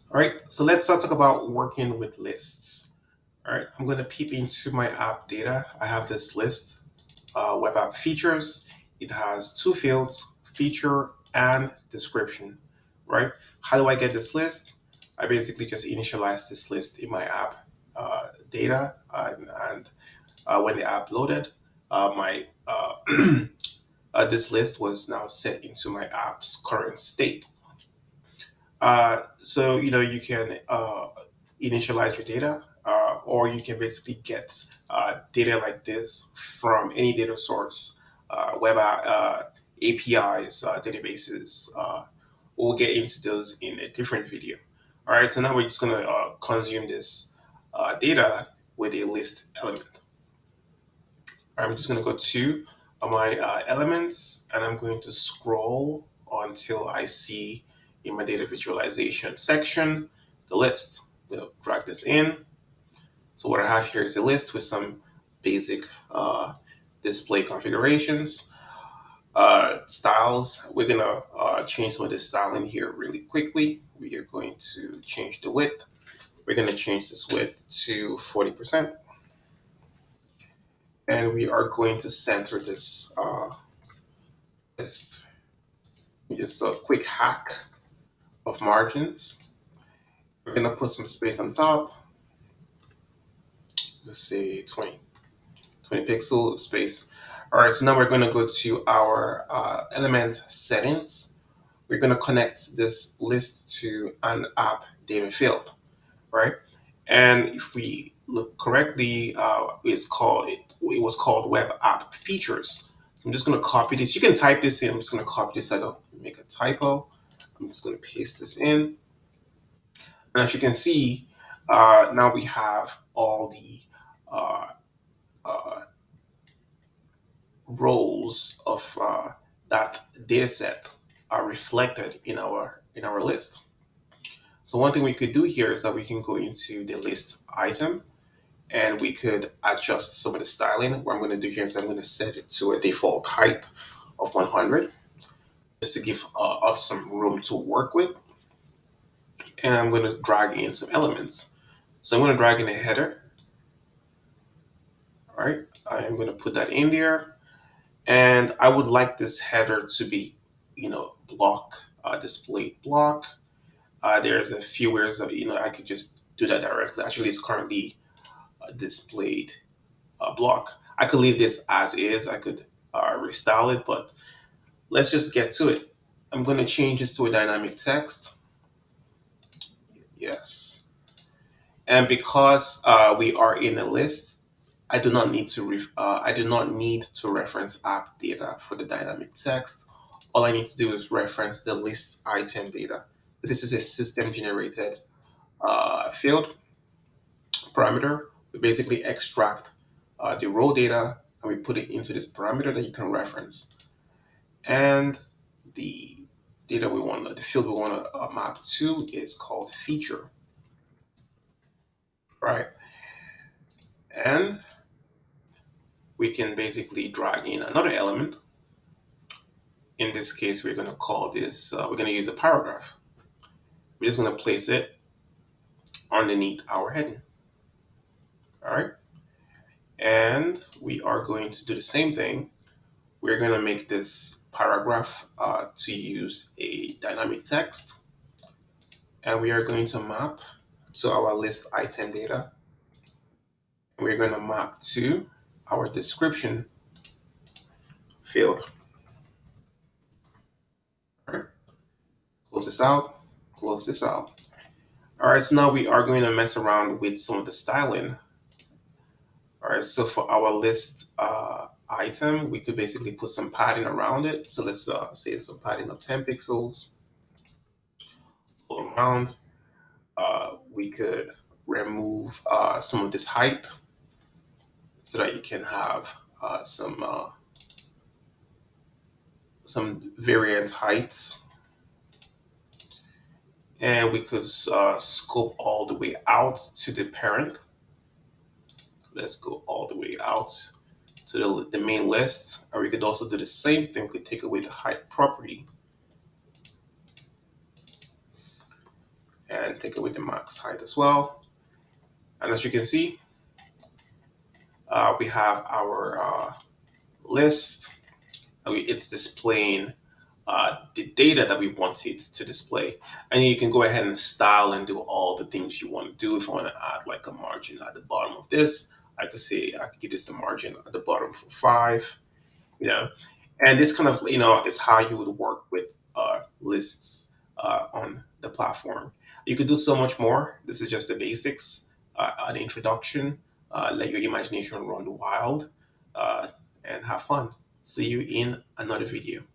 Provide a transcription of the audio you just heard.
All right, so let's start talk about working with lists. All right, I'm going to peep into my app data. I have this list, web app features. It has two fields, feature and description, right? How do I get this list? I basically just initialize this list in my app data, and when the app loaded, my this list was now set into my app's current state. So you can initialize your data, or you can basically get data like this from any data source, APIs, databases. We'll get into those in a different video. All right, so now we're just going to consume this data with a list element. I'm just going to go to my elements, and I'm going to scroll until I see in my data visualization section the list. I'm going to drag this in. So what I have here is a list with some basic display configurations, styles. We're going to change some of the styling here really quickly. We are going to change the width. We're going to change this width to 40%. And we are going to center this list. Just a quick hack of margins. We're gonna put some space on top. Let's say 20 pixel space. All right, so now we're gonna go to our element settings. We're gonna connect this list to an app data field, right? And if we look correctly, it was called web app features. So I'm just gonna copy this. You can type this in. I'm just gonna copy this so I don't make a typo. I'm just gonna paste this in. And as you can see, now we have all the uh, uh, rows of that data set are reflected in our list. So one thing we could do here is that we can go into the list item, and we could adjust some of the styling. What I'm going to do here is I'm going to set it to a default height of 100 just to give us some room to work with. And I'm going to drag in some elements. So I'm going to drag in a header. All right, I am going to put that in there, and I would like this header to be, block, displayed block. There's a few ways that I could just do that directly. Actually, it's currently displayed block. I could leave this as is. I could restyle it, but let's just get to it. I'm going to change this to a dynamic text. Yes, and because we are in a list, I do not need to reference app data for the dynamic text. All I need to do is reference the list item data. So this is a system generated field parameter. We basically extract the raw data and we put it into this parameter that you can reference. And the the field we want to map to is called feature, right? And we can basically drag in another element. In this case, we're going to call this, we're going to use a paragraph. We're just going to place it underneath our heading. All right. And we are going to do the same thing. We're going to make this paragraph to use a dynamic text. And we are going to map to our list item data. We're going to map to our description field. All right. Close this out. Close this out. All right, so now we are going to mess around with some of the styling. All right, so for our list item, we could basically put some padding around it. So let's say some padding of 10 pixels all around. We could remove some of this height so that you can have some variant heights. And we could scope all the way out to the parent. Let's go all the way out to the main list. Or we could also do the same thing. We could take away the height property and and take away the max height as well. And as you can see, we have our list. It's displaying the data that we want it to display. And you can go ahead and style and do all the things you want to do. If I want to add like a margin at the bottom of this, I could say I could give this the margin at the bottom for 5, you know. And this kind of, is how you would work with lists on the platform. You could do so much more. This is just the basics, an introduction. Let your imagination run wild, and have fun. See you in another video.